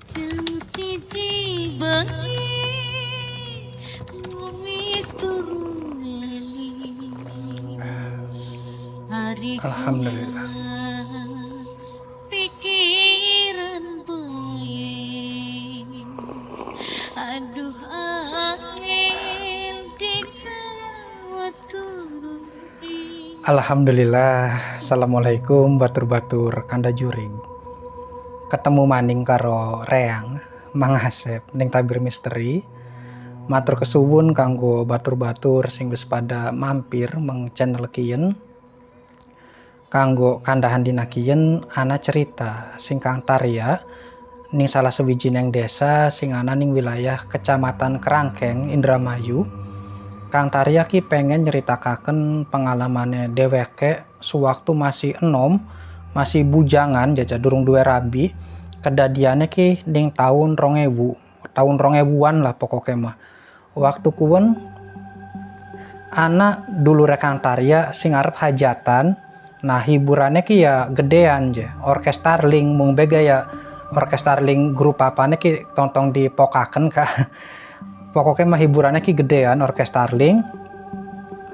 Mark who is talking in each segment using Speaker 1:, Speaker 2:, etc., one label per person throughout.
Speaker 1: Jam siji bengi wis turu lali hari
Speaker 2: Alhamdulillah.
Speaker 1: pikiran bayi aduh angin dikawat turuni.
Speaker 2: Alhamdulillah. Assalamualaikum batur-batur kanda juring. Ketemu maning karo Reang Mang Asep ning tabir misteri. Matur kesuwun kanggo batur-batur sing wis pada mampir meng channel kiyen. Kanggo kandahan dina kiyen ana cerita sing Kang Tarya ning salah sawijining desa sing ana ning wilayah Kecamatan Kerangkeng, Indramayu. Kang Tarya ki pengen nyeritakaken pengalamane dheweke sewaktu masih enom, masih bujangan jaja durung duwe rabi. Kedadiane ki ning tahun 2000-an lah pokoknya mah. Waktu kuwen anak dulure Kang Tarya sing arep hajatan. Nah hiburannya ki ya gedean je, orkestarling mung bega ya orkestarling grup apane ki tontong dipokaken ka. Pokoknya mah hiburannya ki gedean orkestarling.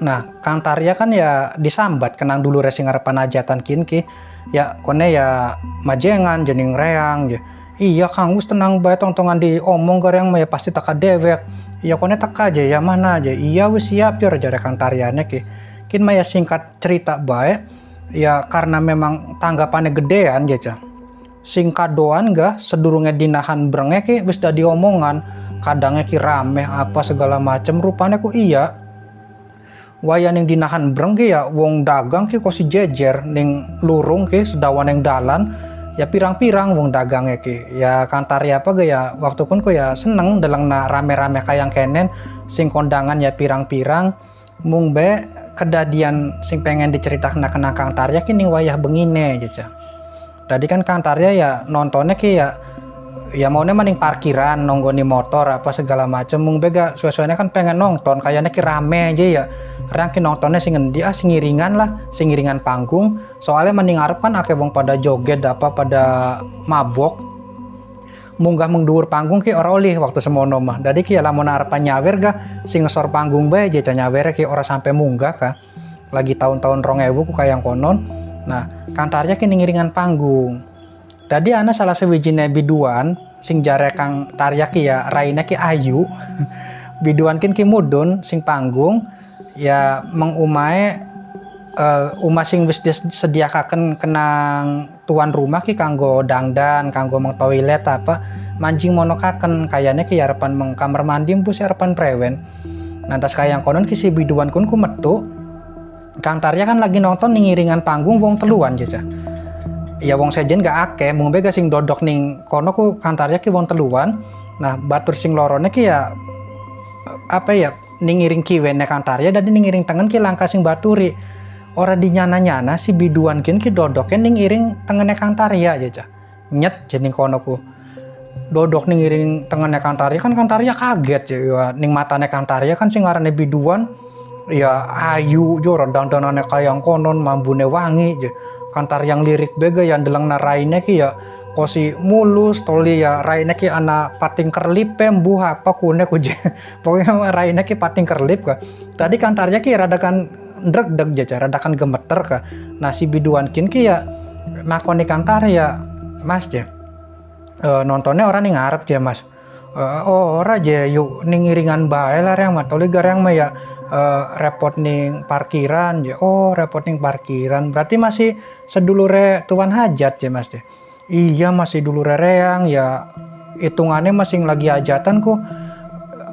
Speaker 2: Nah Kang Tarya kan ya disambat kenang dulure sing arepan hajatan kin ki. Ya kone ya majengan jening Reang je. Iya Kang wis tenang bae tongtongan diomong ke Reang mah ya pasti teka dewek. Iya kone teka aja ya mana aja. Iya wis siap ya jare Kang Taryane ki. Kin mah ya singkat cerita bae. Ya karena memang tanggapannya gedean ya. Singkat doan ga sedurunge dinahan brenge ki wis dah diomongan. Kadangnya ki rame apa segala macem rupanya ku iya. Waya ning dinahan breng ki ya wong dagang ki kosi jejer ning lurung ki sedawan ning dalan ya pirang-pirang wong dagangnya ki ya Kang Tarya apa ge ya waktu kun ku ya seneng delengna rame-rame kayang kenen sing kondangan ya pirang-pirang mung be kedadian sing pengen diceritakan kena Kang Tarya ki ning wayah bengine gitu. Tadi kan Kang Tarya ya nontonnya ki ya maunya maning parkiran nonggoni motor apa segala macem mung bega suasana kan pengen nonton kayaknya ki rame aja ya Reang ki nontonnya sing ngendi sing ngiringan panggung soalnya mending arep kan akeh wong pada joget apa pada mabok munggah mengduur panggung ki ora oleh waktu semono mah dadi ki ya lamun arepan nyawer ga sing ngesor panggung bae aja nyawer ki ora sampai munggah ka lagi tahun-tahun 2000 ku kayang konon. Nah Kang Tarya ki ngiringan panggung. Tadi ana salah sawijine biduan sing jare Kang Tarya ki ya raine ki ayu. Biduan kin ki mudun sing panggung ya mengumae umah sing wis disediakaken kenang tuan rumah ki kanggo dangdan, kanggo meng toilet apa manjing monokaken kayane ki arepan meng kamar mandi mbus arepan prewen. Nantas kayang konon ki si biduan kun ku metu. Kang Tarya kan lagi nonton ning ngiringan panggung wong teluan jaja. Ya wong sejen gak akeh mung bega sing dodok ning kono ku Kang Tarya ki wong teluan. Nah batur sing lorone ki ya apa ya ning ngiring kiwene Kang Tarya dan ning ngiring tengen ki langka sing baturi. Ora dinyana-nyana si biduan kin ki dodoke ning ngiring tengene Kang Tarya aja. Nyet jening kono ku. Dodok ning ngiring tengene Kang Tarya kan Kang Tarya kaget ya ning matane Kang Tarya kan sing ngarane biduan ya ayu yo rodang-danane kayang konon mambune wangi je. Kang Tarya yang lirik bega yang deleng na raine ki ya kosi mulus toli ya raine ki ana pating kerlip pembuh apa kune kuje pokoknya raine ki pating kerlip ka tadi Kang Tarya ki radakan ndreg-deg jaja radakan gemeter ka. Nah si biduan kin ki ya nakoni Kang Tarya mas je nontonnya orang ning ngarep je mas ora je yuk ning ngiringan bae lah Reang mah toli gareng mah ya repot ning parkiran je. Oh repot ning parkiran berarti masih sedulure tuan hajat je mas deh. Iya masih dulure Reang ya hitungannya masih lagi hajatan ku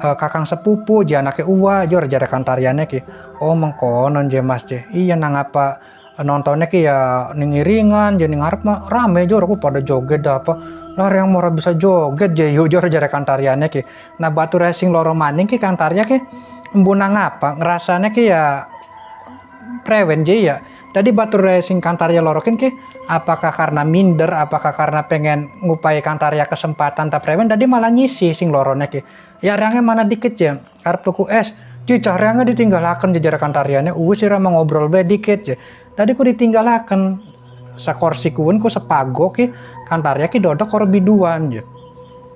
Speaker 2: kakang sepupu je anake uwa jor jare Kang Taryane ki. Oh mengkonon je mas je. Iya nang apa nontonnya ki ya ning ngiringan je ning ngarep mah rame jor aku pada joget apa lah Reang ora bisa joget je yo jor jare Kang Taryane ki. Nah batu racing loro maning ki Kang Tarya ki embunang apa ngerasanya ki ya prewen je ya. Tadi batur sing Kang Tarya lorokin ki apakah karena minder apakah karena pengen ngupai Kang Tarya kesempatan tak prewen tadi malah nyisi sing lorone ki ya Reangnya mana dikit ya arep tuku es cicah Reangnya ditinggalaken jejar Kang Taryane sira ngobrol bae dikit ya tadi ku ditinggalaken sakorsi kuwen ku sepago ki Kang Tarya ki dodok karo biduan ya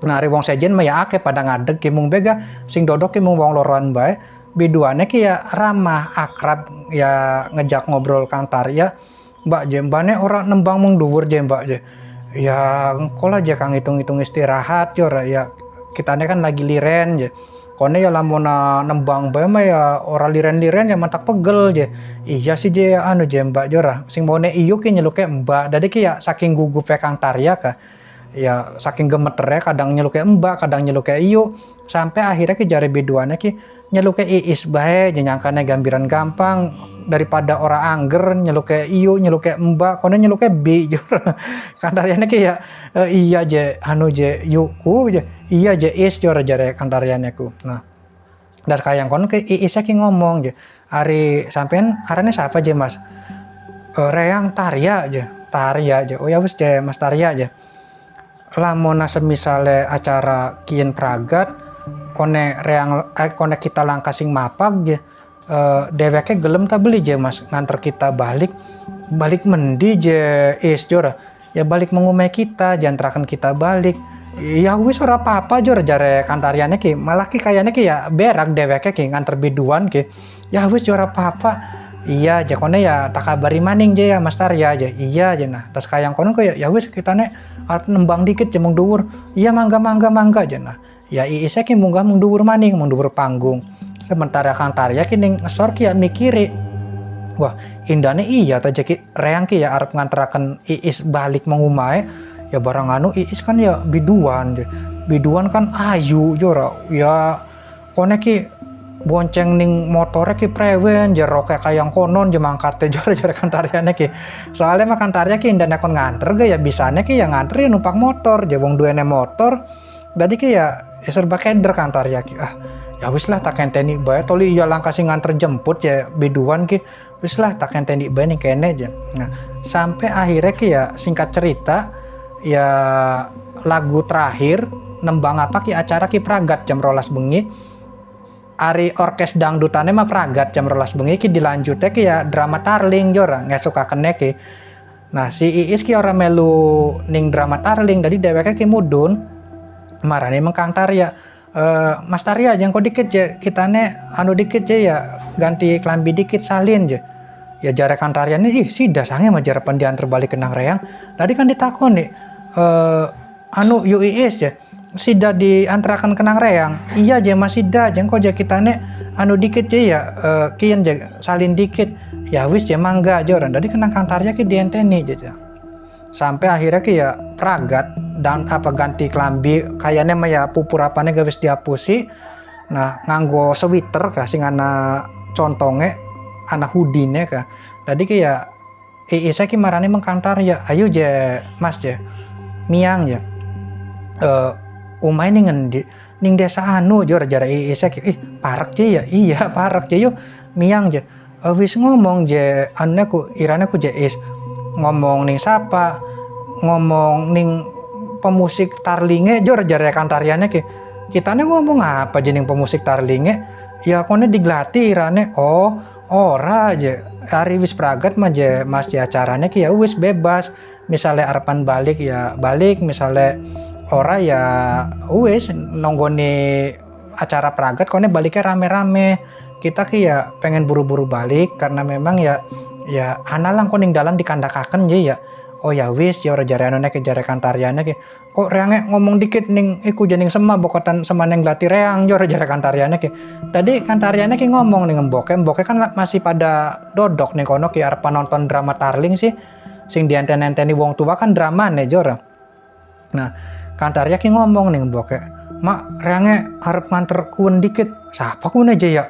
Speaker 2: Nah ari wong sejen mah ya akeh pada ngadeg ki mung bega sing dodok ki mung wong loroan bae. Biduane ki ya ramah akrab ya ngejak ngobrol Kang Tarya. Mbak je mbane ora nembang mung dhuwur je Mbak je. Ya engko lah je Kang hitung-hitung istirahat yo ya kitane kan lagi liren je. Kone ya lamun nembang bae mah ya ora liren-liren ya mantak pegel je. Iya sih je anu je Mbak jora. Sing mone iyu ki nyeluke Mbak. Dadi ki ya saking gugupe Kang Tarya ka. Ya saking gemeternya kadang nyeluke Mbak, kadang nyeluke iyu. Sampai akhirnya ki jare biduane ki nyeluke iis bae nyangkane gambiran gampang daripada ora angger nyeluke iyu nyeluke Mbak kone nyeluke bi Kang Taryane ki ya iya je anu je yuku je iya je is jora jare Kang Taryane ku. Nah dan kayang kono ke iisnya ki ngomong je ari sampean arane siapa je Mas? Reang Tarya je oh ya wis je Mas Tarya je. Lamun semisale acara kien pragat kone kita langkah sing mapag je dheweke gelem ta beli je Mas nganter kita balik mendi je is jora ya balik mengume kita jantrakan kita balik ya wis ora apa-apa jora jare Kang Taryane ki malah ki kayane ki ya berak dheweke ki nganter biduan ki ya wis ora apa-apa. Iya aja kone ya tak kabari maning je ya Mas Tarya aja iya aja nah tas kayang kono ya wis kitane arep nembang dikit je mung dhuwur iya mangga aja nah ya iisnya ki munggah mung dhuwur maning mung dhuwur panggung sementara Kang Tarya ki ning ngesor ki ya mikiri wah indane iya ta ki reang ki ya arep nganteraken iis balik mengumae ya barang anu iis kan ya biduan kan ayu jora ya kone ki bonceng ning motore ki prewen jero kayang konon je mangkate jare Kang Taryane ki soalnya mah Kang Tarya ki indane kon nganter ge ya bisane ki ya nganter ya numpak motor je wong duwene motor dadi ki ya serba keder Kang Tarya ki ya wis lah tak enteni bae toli ya langkah sing nganter jemput ya biduan ki wis lah tak enteni bae ning kene je. Nah sampai akhirnya ki ya singkat cerita ya lagu terakhir nembang apa ki acara ki pragat jam 12 bengi ari orkes dangdutane mah pragat jam 12 bengi ki dilanjutnya ki ya drama Tarling jora ngesukakene ki. Nah si Iis ki ora melu ning drama Tarling dadi dheweke ki mudun marane meng Kang Tarya Mas Tarya jangko dikit je kitane anu dikit je ya ganti klambi dikit salin je ya jare Kang Taryane ih sida sange mah jarapan diantar balik ke Nang Reang tadi kan ditakoni anu yu Iis je sida diantarakan ke Nang Reang iya je Mas sida jengko je kitane anu dikit je ya kian je salin dikit ya wis je mangga joran tadi kena Kang Tarya ki dienteni je sampai akhirnya ki ya pragat dan apa ganti klambi kayaknya mah ya pupur apane gak wis dihapusi nah nganggo sweater ka sing ana contonge ana hudine ka tadi ki ya iisa ki marane meng Kang Tarya ayo je Mas je miang je umay ning ngendi ning desa anu jor jara iisa ki parak je ya iya parak je yo miang je wis ngomong je anu ku irane ku je is ngomong ning sapa ngomong ning pemusik Tarlinge jor jare Kang Taryane ki kitane ngomong apa je ning pemusik Tarlinge ya kone diglati irane oh ora je hari wis pragat mah je Mas je acarane ki ya wis bebas misalnya arepan balik ya balik misalnya ora ya wis nonggone acara pragat kone baliknya rame-rame kita ki ya pengen buru-buru balik karena memang ya analang koning dalan dikandakaken je ya oh ya wis ya ora jare anone ke jare Kang Taryane ki kok reange ngomong dikit ning iku jening sema bokotan sema ning glati reang yo ora jare Kang Taryane ki tadi Kang Taryane ki ngomong ning emboke kan masih pada dodok ning kono ki arep nonton drama Tarling sih sing dienten-enteni wong tua kan dramane jora nah Kang Tarya ki ngomong ning emboke mak reange arep nganter kuen dikit sapa kune je ya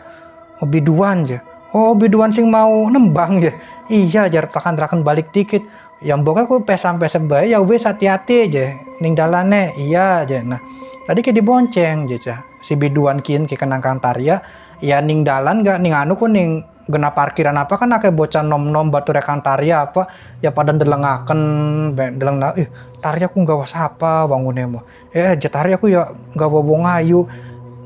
Speaker 2: biduan je oh biduan sing mau nembang je iya jar tekan balik dikit yang boka ku sampai bae ya wis hati-hati aja ning dalane iya aja nah tadi ke dibonceng je si biduan kian ki kenang Kang Tarya ya ning dalan gak ning anu ku ning genap parkiran apa kan akeh bocah nom-nom bature Kang Tarya apa ya pada ndelengaken deleng Tarya ku gawa sapa wangune mah je Tarya ku ya gawa wong ayu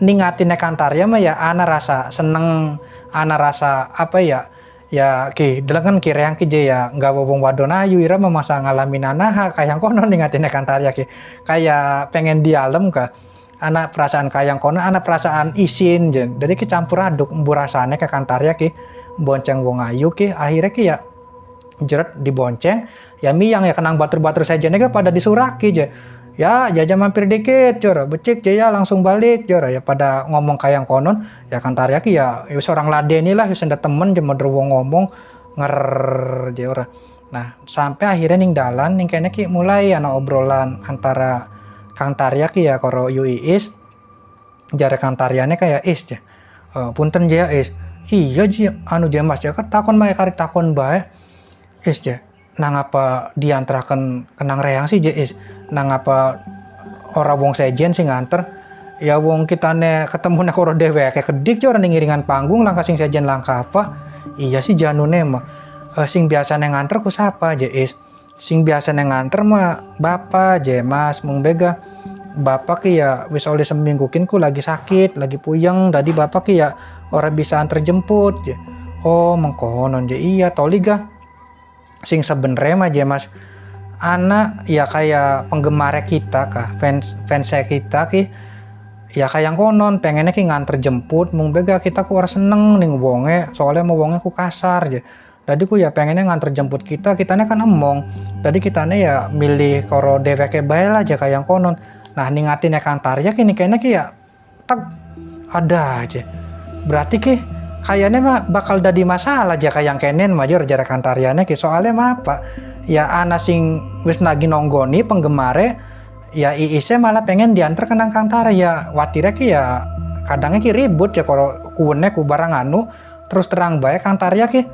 Speaker 2: ning atine Kang Tarya mah ya ana rasa seneng ana rasa apa ya ya ki delengan ki reang ki je ya nggak wong wadon ayu ira memasa ngalamin anaha kayang konon ningatin kantarya ki kayak pengen dialem ka anak perasaan kayang konon anak perasaan isin je jadi ki campur aduk rasane ke kantarya ki bonceng wong ayu ki akhirnya ki ya jeret dibonceng ya miang ya kenang batur-batur sejene ka pada disuraki je ya jajan mampir dikit jora becik ya langsung balik jora ya pada ngomong kayang konon ya kantarya ki ya seorang ladeni lah wis ndak temen je modern wong ngomong nger jora nah sampai akhirnya ning dalan ning kene ki mulai ana obrolan antara kantarya ki ya karo yu Iis jare kantaryane kayak is je punten je ya is iya ji anu je mas ya takon mae kari takon bae is je nang apa diantarakan kenang reang sih je is nang apa ora wong sejen sing nganter ya wong kitane ketemu nek ora dheweke kedik orang ngiringan panggung langkah sing sejen langkah apa iya sih janune mah sing biasane nganter ku sapa je is sing biasane nganter mah bapak je mas mung bega bapak ki ya wis oleh seminggu kin ku lagi sakit lagi puyeng tadi bapak ki ya ora bisa antar jemput je oh mengkonon je iya toliga sing sebenarnya mah je mas anak ya kayak penggemar kita kah fans kita ki ya kayak konon pengennya ki nganter jemput mung bega kita ku harus seneng ning wonge soalnya mau wonge ku kasar je jadi ku ya pengennya nganter jemput kitanya kan emong jadi kitanya ya milih koro dheweke bae lah aja kayak konon nah ningatin kantarya kini kayaknya ki ya tak ada aja berarti ki kayaknya mah bakal jadi masalah aja kayak kenen mah jarak kantaryane ki soalnya mah apa ya ana sing wis lagi nonggoni penggemare ya Iisnya malah pengen diantar ke nang kantarya watire ki ya kadangnya ki ribut ya kalau kuene ku barang anu terus terang bae kantarya ki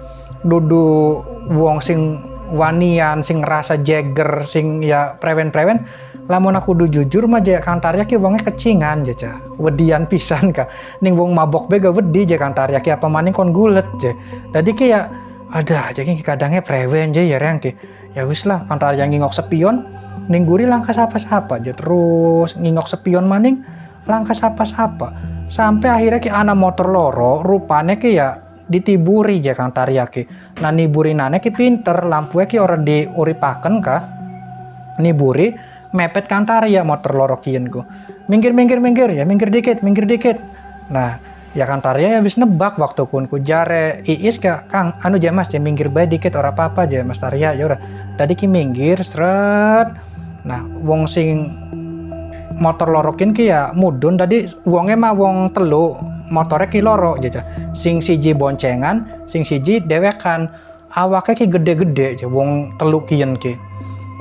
Speaker 2: dudu wong sing wanian sing ngerasa jagger sing ya prewen-prewen lamun aku kudu jujur mah je kantarya ki wonge kecingan je cah wedian pisan ka ning wong mabok bega wedi je kantarya ki apa maning kon gulet je jadi ki ya ada aja ki kadangnya prewen je ya reang ki ya wis lah kantarya ngingok sepion ning guri langkah sapa-sapa aja terus ngingok sepion maning langkah sapa-sapa sampai akhirnya ki ana motor loro rupane ki ya ditiburi je kantarya ki nah niburinane ki pinter lampunya ki ora diuripaken ka niburi mepet kantarya motor loro kian ku minggir ya minggir dikit nah ya kantarya ya wis nebak waktu ku jare Iis ka Kang anu je mas ya minggir bae dikit ora apa-apa je mas Tarya ya ora tadi ki minggir seret nah wong sing motor lorokin ki ya mudun tadi wonge mah wong telu motore ki loro aja sing siji boncengan sing siji dewekan awake ki gede-gede je wong telu kian ki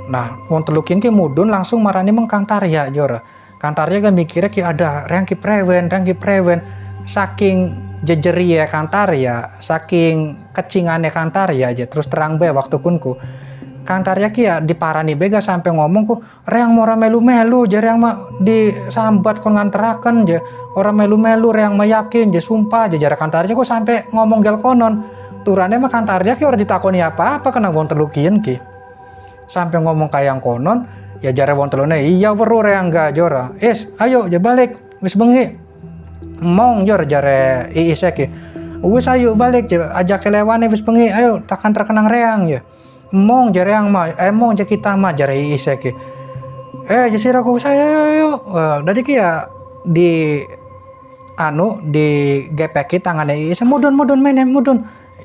Speaker 2: nah wong telu kian ki mudun langsung marani meng kantarya jora kantarya kan mikirnya ki ada reang ki prewen saking jejeri ya kantarya saking kecingane kantarya aja terus terang bae waktu kunku kantarya ki ya diparani bega sampai ngomong ku reang mora melu-melu je reang mah disambat kon nganteraken je ora melu-melu reang mah yakin je sumpah je jarak kantarya ku sampai ngomong gel konon turane mah kantarya ki ora ditakoni apa-apa kena wong telu kian ki sampai ngomong kayang konon ya jare wong telune iya weru reang ga jora ayo je balik wis bengi mong jor jare Iis ki wis ayo balik je ajak kelewane wis bengi ayo takkan terkenang reang ya mong jare yang mah mong je kita mah jare Iis ki jasira ku saya ayo dari ki ya di anu di gepeki tangane Iis mudun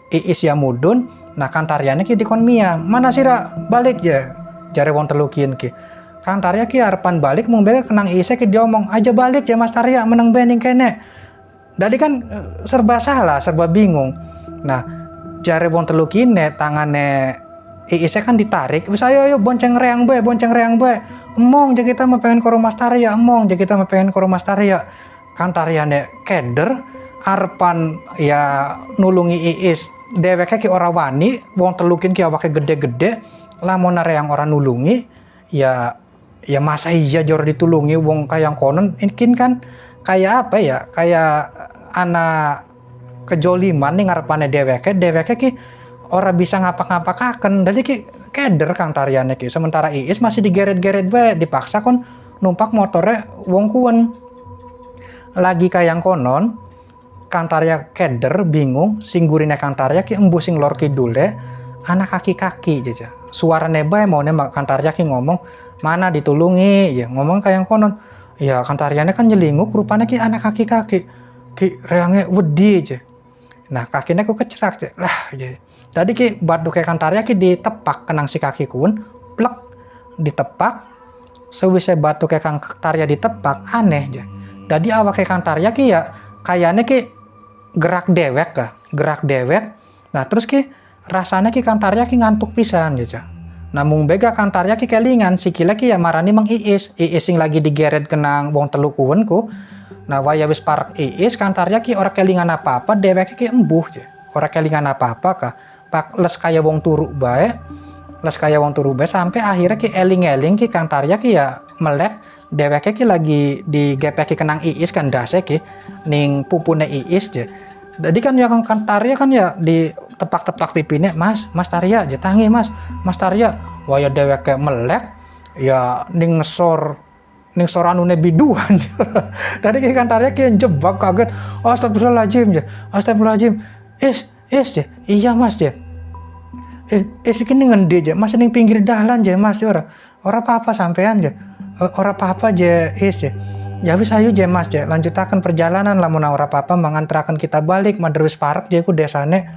Speaker 2: Iis ya mudun nah kantaryane ki dikon miang mana sira balik je jare wong telu kian ki kantarya ki arepan balik mung bega kenang Iis ki diomong aja balik je Mas Tarya meneng bening kene jadi kan serba salah serba bingung nah jare wong telu kine tangane Iis kan ditarik wis ayo bonceng reang bae emong je kita mah pengen ke rumah Tarya kantaryane keder arepan ya nulungi Iis dheweke ki ora wani wong telukin ki awake gede-gede lamun reang ora nulungi ya masa iya jor ditulungi wong kayang konon mungkin kan kayak apa ya kayak anak kejoliman nih ngarepane dheweke ki ora bisa ngapak-ngapakaken jadi ki keder kantaryane ki sementara Iis masih digeret-geret bae dipaksa kon numpak motore wong kuen lagi kayang konon Kantarya keder bingung sing gurine Kantarya ki embu sing lor kidule anak kaki-kaki aja. Suarane bae maune Kantarya ki ngomong mana ditulungi ya ngomong kayak konon. Ya Kantaryane kan nyelinguk rupanya ki anak kaki-kaki. Ki reange wedi aja. Nah kakinya ku kecerak aja. Lah aja. Tadi ki batu kayak Kantarya ki ditepak kenang si kaki kun plek ditepak. Sewise batu kayak Kantarya ditepak aneh aja. Jadi awak kayak Kantarya ki ya kayaknya ki gerak dewek. Nah terus ki rasanya ki Kantarya ki ngantuk pisan gitu. Namun bega Kantarya ki kelingan sikile ki ya marani mang Iis sing lagi digeret kenang wong telu kuwen ku. Nah waya wis parek Iis Kantarya ki ora kelingan apa-apa dewek ki embuh je. Ora kelingan apa-apa kah. Pak les kaya wong turu bae. Sampai akhirnya ki eling-eling ki Kantarya ki ya melek dewek ki lagi digepek ki kenang Iis kan dase ki ning pupune Iis je. Jadi kan ya Kantarya kan ya ditepak-tepak pipine, Mas Tarya je tangi Mas Tarya. Waya dewek kayak melek ya ning ngesor anune biduan. Tadi ki Kantarya ki jebak kaget. Astagfirullahaladzim. Is je. Iya Mas je. Iki ngendi je, Mas ning pinggir dalan je Mas ora apa-apa sampean je. Ora apa-apa je Is je. Ya wis ayo je Mas je, lanjutaken perjalanan lamun ora apa-apa mangantraken kita balik madher wis parek je ku desane.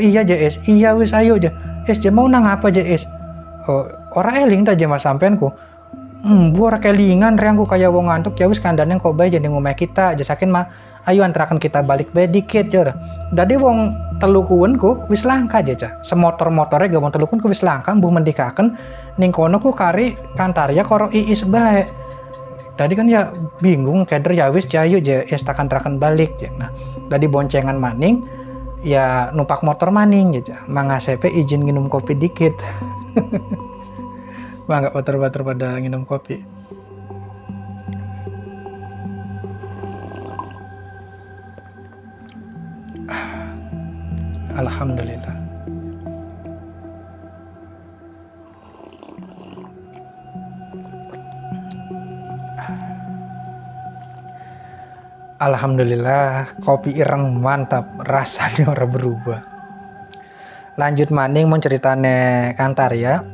Speaker 2: Iya je Is. Iya wis ayo je. Is je mau nang apa je Is? Ora eling ta je Mas sampean ku. Bu ora kelingan reangku kaya wong ngantuk ya wis kandane kok bae jadi ngomeh kita aja saking mah ayo antraken kita balik bae dikit je. Dadi wong telu kuwen ku wis langka aja. Semotor-motore gak wong telu kuwen ku wis langka mbuh mendikaken ning kono ku kari Kantarya karo Iis bae. Tadi kan ya bingung keder ya wis jayu je istakan-trakan balik je. Nah, tadi boncengan maning ya numpak motor maning aja. Mangasepe izin nginum kopi dikit. Bangga bater-bater pada nginum kopi. Alhamdulillah. Alhamdulillah kopi ireng mantap rasanya ora berubah. Lanjut maning mau ceritane Kantarya.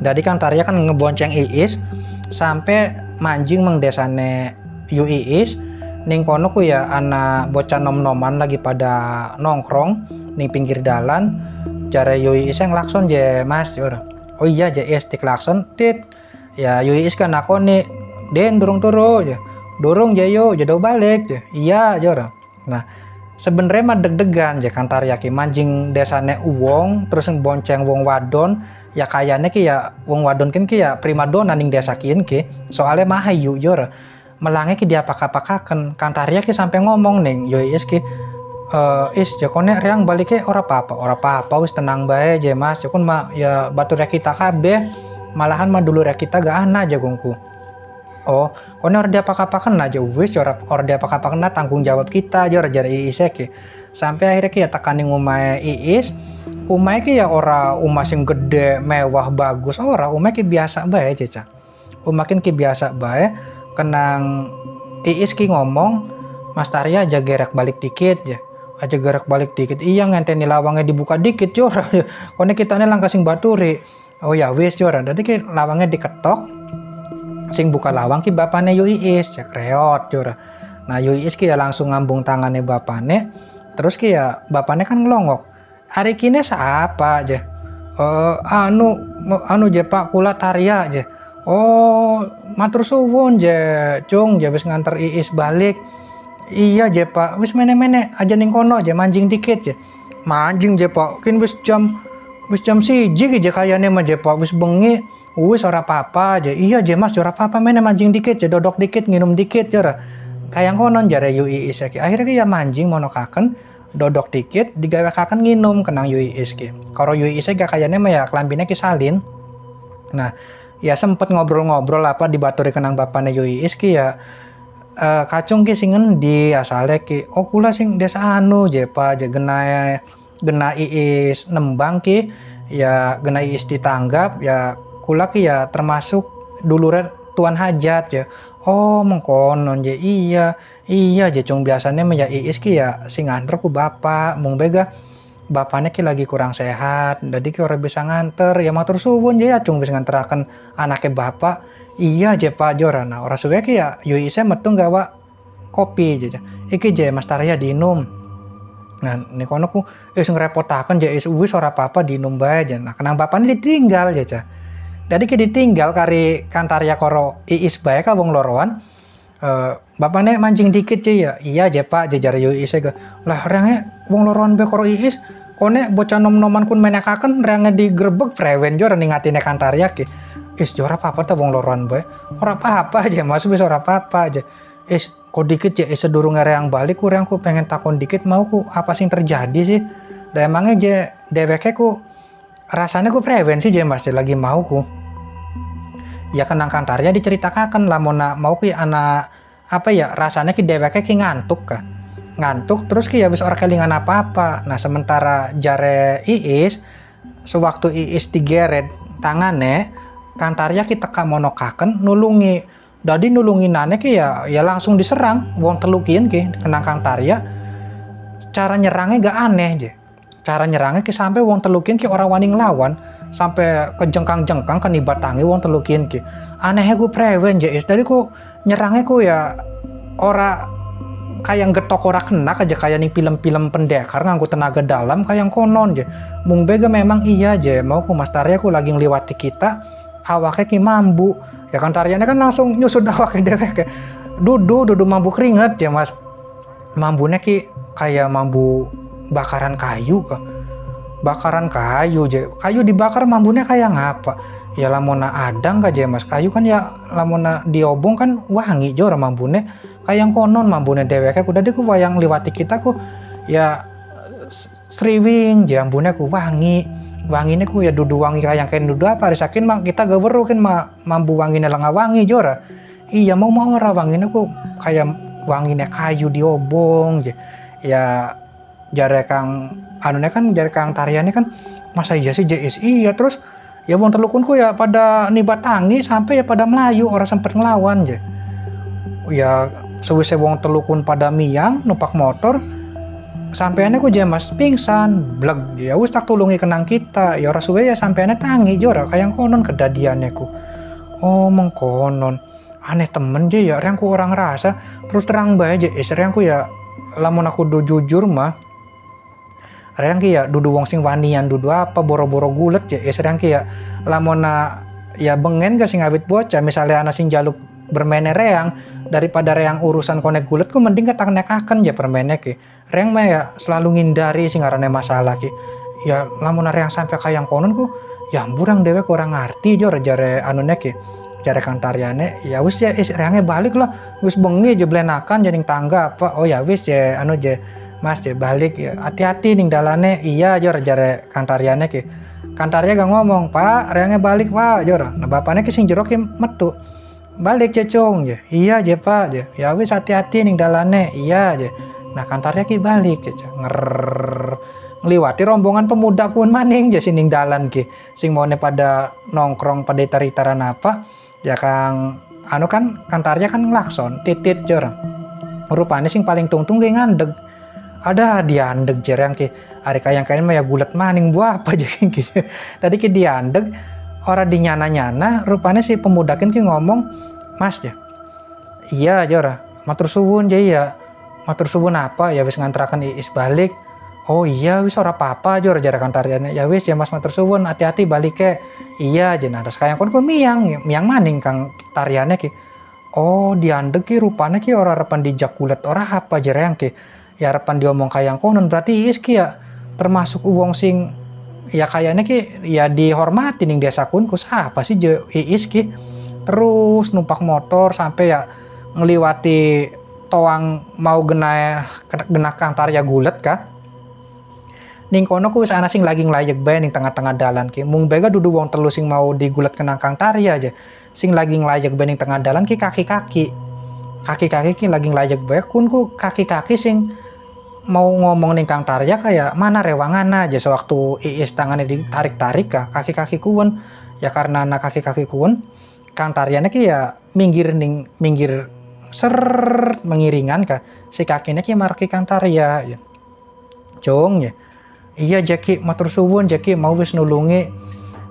Speaker 2: Jadi Kantarya kan ngebonceng Iis sampai manjing mengdesane Yu Iis ning kono ku ya anak bocah nom-noman lagi pada nongkrong ning pinggir dalan. Jare Yu Iis yang klakson je Mas ora. Oh iya je Iis diklakson tit. Ya Yu Iis kan nakoni Den durung turu ya. Dorong jayo jado balik je. Iya jora. Nah sebenarnya mah deg-degan je Kantarya ki manjing desane uwong terus bonceng wong wadon ya kayaknya ki ya wong wadon kan ki ya primadona ning desa kieu ki soalnya mah hayu jora melange ki dia pakakaken Kantarya ki sampai ngomong ning yo Is ki Is jakone reang balike ora apa-apa wis tenang bae je Mas jakon mah ya batur kita kabeh malahan mah dulu kita gak ana jagungku. Oh, kono dia apa-apakan aja wis ora dia apa-apakan tanggung jawab kita aja jar Iis ki. Sampai akhirnya ki ya tekaning omahe Iis. Omahe ki ya ora omah sing gede, mewah, bagus, ora omahe ki biasa bae Ceca. Omakin ki biasa bae kenang Iis ki ngomong, Mas Tarya aja gerak balik dikit ya. Aja gerak balik dikit. Iya ngenteni lawangnya dibuka dikit jora. Kono kitane langkah sing baturi. Oh ya wis jora. Dadi ki lawangnya diketok. Sing buka lawang ki bapane Yu Iis ya kreot jora. Nah Yu Iis ki ya langsung ngambung tangane bapane terus ki ya bapane kan ngelongok. Hari kini siapa aja? Anu je Pak kula Tarya aja. Oh matur suwun je cung je wis nganter Iis balik. Iya je Pak wis mene-mene aja ning kono aja manjing dikit je. Manjing je Pak kin wis jam 1 je kayane mah je Pak wis bengi. Wis ora apa-apa aja. Iya je Mas ora apa-apa mene manjing dikit je dodok dikit nginum dikit jora. Kayak konon jare Yu Iis ki. Akhirnya ki ya manjing monokaken dodok dikit digawekaken nginum kenang Yu Iis ki. Karo Yu Iis gak kayane mah ya kelambine ki salin. Nah, ya sempet ngobrol-ngobrol apa dibaturi kenang bapane Yu Iis ki ya kacung ki sing endi asale ki. Oh kula sing desa anu je Pak je gena Iis nembang ki ya gena Iis ditanggap ya kula ki ya termasuk dulure tuan hajat ya. Oh mengkonon je, iya iya je cung biasanya mah ya Iis ki ya sing nganter ku bapak mung bega bapaknya ki lagi kurang sehat jadi ki ora bisa nganter ya matur suwun je ya cung bisa nganteraken anaknya bapak. Iya je Pak Jora, nah ora suwe ki ya yu Iise metu gawa kopi je iki je Mas Tarya diinum. Nah ning kono ku wis ngrepotaken je wis ora apa-apa diinum bae je. Nah kenang bapaknya ditinggal je Cah. Jadi ki ditinggal kari Kantarya karo Iis bae ka wong loroan. Bapaknya mancing dikit je ya. Iya je Pak, jejar yu Iise ge. Lah renge wong loroan bae karo Iis, kone bocah nom-noman kun menekaken renge digrebeg prewen jora ningatine Kantarya ki. Is jora apa-apa ta wong loroan bae. Ora apa-apa aja Mas, wis ora apa-apa aja. Is kok dikit ya sedurunge reang balik ku reang ku pengen takon dikit mau ku apa sing terjadi sih. Da emangnya je dheweke ku rasanya ku prewen sih je Mas lagi mau ku. Ya kenang Kantarya diceritakaken lamona mau ki anak apa ya rasanya ki dheweke ki ngantuk ka. Ngantuk terus ki ya wis ora kelingan apa-apa. Nah sementara jare Iis sewaktu Iis digeret tangane Kantarya ki teka monokaken nulungi. Dadi nulunginane ki ya langsung diserang wong telukin ki kenang Kantarya. Cara nyerangnya gak aneh je. Cara nyerangnya ki sampai wong telukin ki ora wani nglawan. Sampai kejengkang-jengkang kan ibatangi wong telukin ki. Anehnya gue prewen je is. Jadi ku nyerangnya ku ya ora kayak getok ora kena aja kayak nih film-film pendekar nganggo tenaga dalam kayak konon je. Mung bega memang iya je mau ku Mas Tarya ku lagi ngliwati kita awake ki mambu. Ya kan Taryane kan langsung nyusut awake dheweke. Dudu mambu keringet ya Mas. Mambune ki kayak mambu bakaran kayu ka. Bakaran kayu je. Kayu dibakar mambunya kayak ngapa? Ya lamona adang ka je Mas. Kayu kan ya lamona diobong kan wangi jora mambune. Kayak konon mambune dheweke ku dadi ku wayang liwati kita ku ya sriwing je ambune ku wangi. Wangine ku ya dudu wangi kayak dudu apa risakin mah kita gak weruh kan mambu wangine lenga wangi jora. Iya mau ora wangine ku kayak wangine kayu diobong je. Ya jare Kang anune kan jare Kang Taryane kan masa iya sih JS iya terus ya wong telukunku ya pada nibatangi sampai ya pada melayu ora sempet ngelawan je. Ya sewise wong telukun pada miang numpak motor sampeane ku je Mas pingsan bleg ya wis tak tulungi kenang kita ya ora suwe ya sampeane tangi jora kayak konon kedadiane ku. Oh mengkonon aneh temen je ya reang ku orang rasa terus terang bae je reang ku ya lamun aku do jujur mah reang ki ya dudu wong sing wanian dudu apa boro-boro gulet ya reang ki ya lamona ya bengen ka sing awit bocah misalnya ana sing jaluk bermain reang daripada reang urusan konek gulet ku mending ketak-nekaken ya permainnya ki. Reang mah ya selalu ngindari sing ngarane masalah ki. Ya lamun reang sampai kayang konon ku ya amburang dhewe kurang ngarti jare anune ki. Jare Kang Taryane ya wis ya reange balik lah wis bengi je blenakan janing tangga apa oh ya wis ya anu je Mas je balik ya hati-hati ning dalane iya jare Kang Taryane ki. Kang Tarya gak ngomong Pak reange balik Pak jora. Nah bapaknya ki sing jero ki metu balik je cung je iya je Pak je ya wis hati-hati ning dalane iya je. Nah Kang Tarya ki balik je ngliwati rombongan pemuda kun maning je sining dalan ki sing mone pada nongkrong pada taritaran apa ya Kang anu kan Kang Tarya kan nglakson titit jorang rupane sing paling tungtung ge ngandeg ada diandeg jerang ki ari kayang mah ya gulet maning buah apa je ki tadi ki diandeg ora dinyana-nyana rupane si pemuda ki ngomong Mas je iya jora matur suwun je iya matur suwun apa ya wis ngantraken Iis balik. Oh iya wis ora apa-apa jor jare Kang Taryane. Ya wis ya Mas matur suwun hati-hati balik ke. Iya jenah terus kayang kon miang maning Kang Taryane ki. Oh diandeg ki rupane ki ora repan dijak kulet ora apa jare yang ki. Ya repan diomong kayang konon berarti Iis ki ya termasuk wong sing ya kayaknya ki ya dihormati ning desa kunku siapa sih Iis ki. Terus numpak motor sampai ya ngliwati toang mau gena Kang Tarya gulet ka ning kono ku wis ana sing lagi nglayeg bae ning tengah-tengah dalan ki mung bega dudu wong telu sing mau digulet kenang Kang Tarya aja sing lagi nglayeg bae ning tengah dalan ki kaki-kaki ki lagi nglayeg bae kun ku kaki-kaki sing mau ngomong ning Kang Tarya kayak mana rewangan aja sewaktu Iis tangannya ditarik-tarik ka kaki-kaki kuwen ya karena anak kaki-kaki kuwen Kang Taryane ki ya minggir ser mengiringan ka si kakine ki marki Kang Tarya ya. Cung ya. Iya Jaki matur suwun Jaki mau wis nulungi.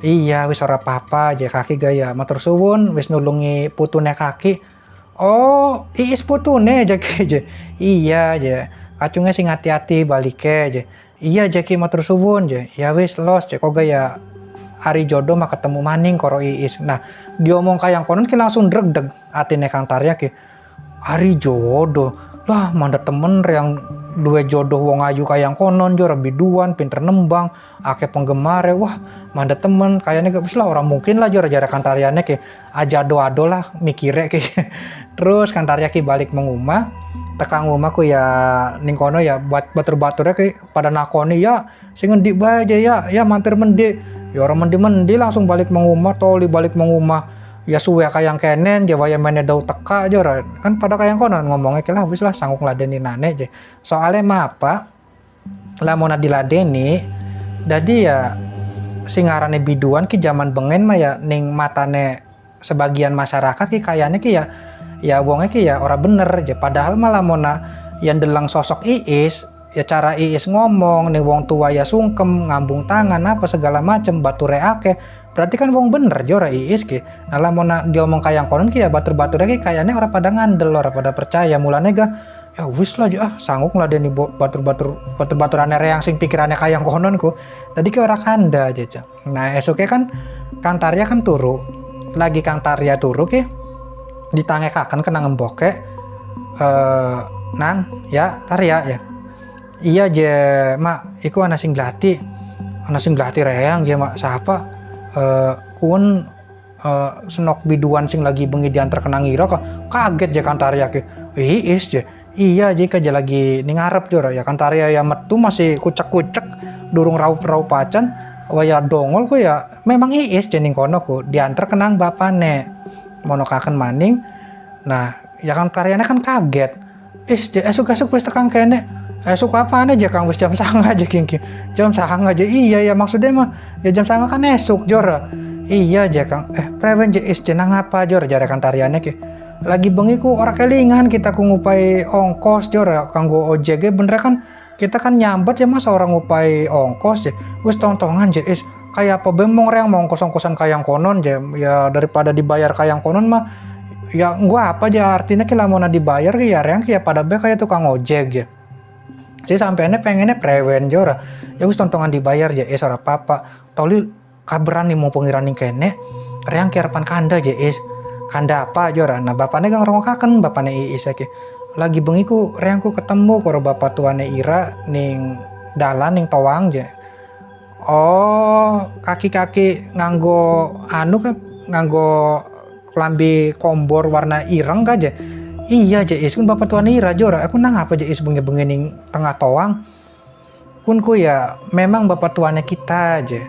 Speaker 2: Iya wis ora apa-apa je kaki gaya matur suwun wis nulungi putune kaki. Oh, iis putune Jaki je. Iya je. Kacungnya sing hati-hati balike je. Iya Jaki matur suwun je. Ya wis los je kok gaya hari jodoh mah ketemu maning karo iis. Nah, diomong kayang konon ki langsung dreg-deg atine Kang Tarya ki. Hari jodoh. Lah, manda temen yang dua jodoh wong ayu kayang konon jo biduan pinter nembang ake penggemar wah manda temen kayaknya gak bisa lah orang mungkin lah jo jara Kang Taryane ki aja ado lah mikire ki. Terus Kang Tarya ki balik mengumah tekang rumah ku ya ning kono ya buat batur-baturnya ki pada nakoni ya sing ngendi bae aja ya mampir mendi ya orang mendi langsung balik mengumah toli balik mengumah ya suwe kayang kenen jawa yang mana dau teka aja kan pada kayang konon ngomongnya lah wis lah sanggup ladeni nane aja soalnya mah apa lah mau diladeni jadi ya singarane biduan ki zaman bengen mah ya ning matane sebagian masyarakat ki kayaknya ki ya wongnya ki ya ora bener aja padahal malah mona yang delang sosok iis ya cara iis ngomong ning wong tua ya sungkem ngambung tangan apa segala macem bature akeh berarti kan wong bener jora iis ki nah lamun diomong kayang konon ki ya batur-baturnya ki kayaknya orang pada ngandel orang pada percaya mulane ga ya wis lah sanggup ngladeni batur-baturane reang sing pikirannya kayang konon ku tadi ki ora kanda aja nah esoke kan Kang Tarya kan turu lagi Kang Tarya turu ki ditangekaken kena ngemboke nang ya Tarya ya iya je mak iku ana sing glati reang je mak siapa kun senok biduan sing lagi bengi diantar kena ngira kok kaget je Kang Tarya ki iis je iya je aja lagi ning ngarep jora ya Kang Tarya ya metu masih kucek-kucek durung raup-raup pacan waya dongol ku ya memang iis je ning kono ku diantar kenang bapane monokaken maning nah ya Kang Taryane kan kaget is je esuk wis tekang kene esuk apaan aja Kang wis jam 09.00 aja kingki jam 09.00 aja iya ya maksudnya mah ya jam 09.00 kan esuk jora iya aja Kang prewen je is jenang apa jora jare Kang Taryane ki lagi bengi ku ora kelingan kita ku ngupai ongkos jora kanggo ojek bener kan kita kan nyambat ya masa orang ngupai ongkos je wis tontongan je is kayak apa bemong reang mau ongkos-ongkosan kayang konon je ya daripada dibayar kayang konon mah ya gua apa aja artinya ki lamun dibayar ki ya reang ki ya pada be kayak tukang ojek ya si sampeannya pengennya prewen jora ya wis tontongan dibayar ya ora apa-apa toli kabaran nih mau pengiraning kene reang kiarpan kanda je is kanda apa jora nah bapaknya gang rongokaken bapaknya iis ki lagi bengi ku reang ku ketemu karo bapak tuane Ira ning dalan ning towang je oh kaki-kaki nganggo anu kan nganggo klambi kombor warna ireng ka je iya je is kun bapak tuane Ira jora aku nang apa je is bengi-bengi ning tengah towang kun ku ya memang bapak tuane kita aja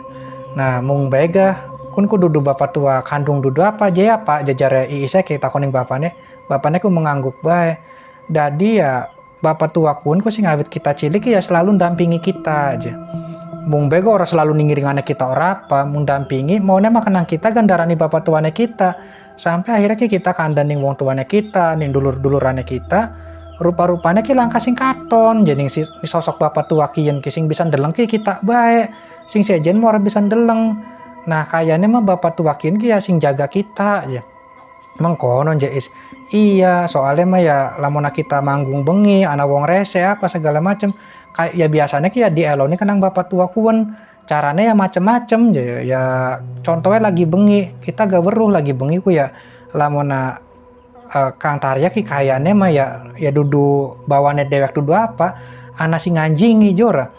Speaker 2: nah mung bega kun ku dudu bapak tua kandung dudu apa aja ya pak jajare iis ki takoning bapakne ku mengangguk bae dadi ya bapak tua kun ku sing awit kita cilik ya selalu ndampingi kita aja mung bega ora selalu ningiringane kita ora apa mung dampingi maune makenang kita gandarani bapak tuane kita sampai akhirnya kita kandaning wong tuane kita ning dulur-dulurane kita rupa-rupane ki langkah sing katon jadi si sosok bapak tua kiyen ki sing bisa ndeleng ki kita bae sing sejen mau ora bisa ndeleng nah kayaknya mah bapak tua kiyen ki ya sing jaga kita ya mengkono je is iya soalnya mah ya lamun kita manggung bengi ana wong rese apa segala macem kayak ya biasanya ki ya dieloni kenang bapak tua kuwen carane ya macem-macem ya contohnya lagi bengi kita gak weruh lagi bengi ku ya lamun Kang Tarya ki kayane mah ya dudu bawane dewek dudu apa ana sing nganjingi jora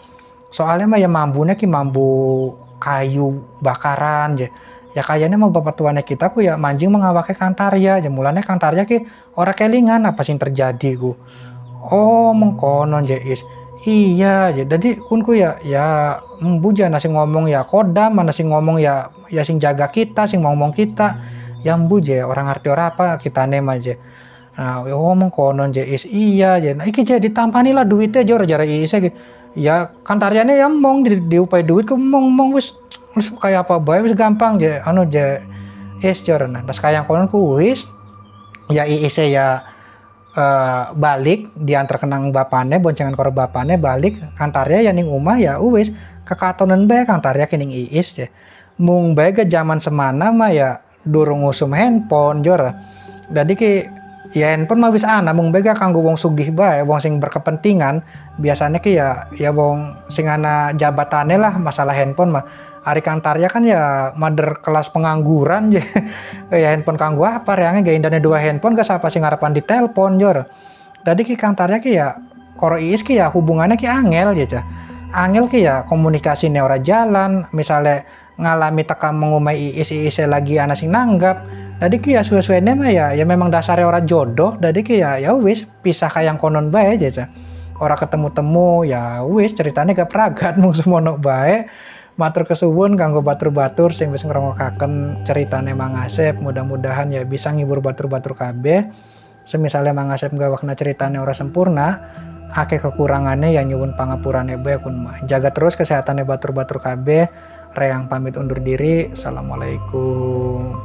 Speaker 2: soalnya mah ya mambune ki mambu kayu bakaran je ya kayaknya mah bapak tuane kita ku ya manjing mengawake Kang Tarya je mulane Kang Tarya ki ora kelingan apa sing terjadi ku oh mengkono je is iya jadi kunku ya mbuja nasi ngomong ya kodam mana sing ngomong ya sing jaga kita sing ngomong kita ya mbuje orang ngerti ora apa kita nem aja nah ngomong konon je is iya je nah iki jadi tampani lah duitnya jora jara iis ya Kang Taryane ya mong diupai duit ku mong wis kayak apa bae wis gampang je anu je is jor. Nah das kayang konon ku wis ya iise ya balik diantar kenang bapane boncengan karo bapane balik kantarya ya ning umah ya wis kekatonen bae kantarya kening iis ya. Mung bae ke zaman semana mah ya durung ngusum handphone jor. Jadi ki ya handphone mah wis ana mung bae kanggo wong sugih bae, wong sing berkepentingan. Biasanya ki ya wong sing ana jabatane lah masalah handphone mah. Ari kantarya kan ya mader kelas pengangguran je. Ya handphone kanggo apa reange ge indane 2 handphone ke siapa sing ngarepan ditelepon jor. Jadi ki kantarya ki ya karo iis ki ya hubungannya ki angel ya cah. Angel ki ya komunikasine ora jalan, misale ngalami teka mengumai iis lagi ana sing nanggap. Jadi ki ya suwe-suwene mah ya memang dasare ora jodoh. Jadi ki ya wis pisah kayang konon bae aja cah. Ora ketemu-temu ya wis ceritane gak pragat mung semono bae. Matur kesuwun kanggo batur-batur sing wis ngrungokaken ceritane Mang Asep. Mudah-mudahan ya bisa ngibur batur-batur kabeh. Semisale Mang Asep gawakna ceritane ora sempurna, akeh kekurangane ya nyuwun pangapurane bae kun mah. Jaga terus kesehatane batur-batur kabeh. Reang pamit undur diri. Assalamualaikum.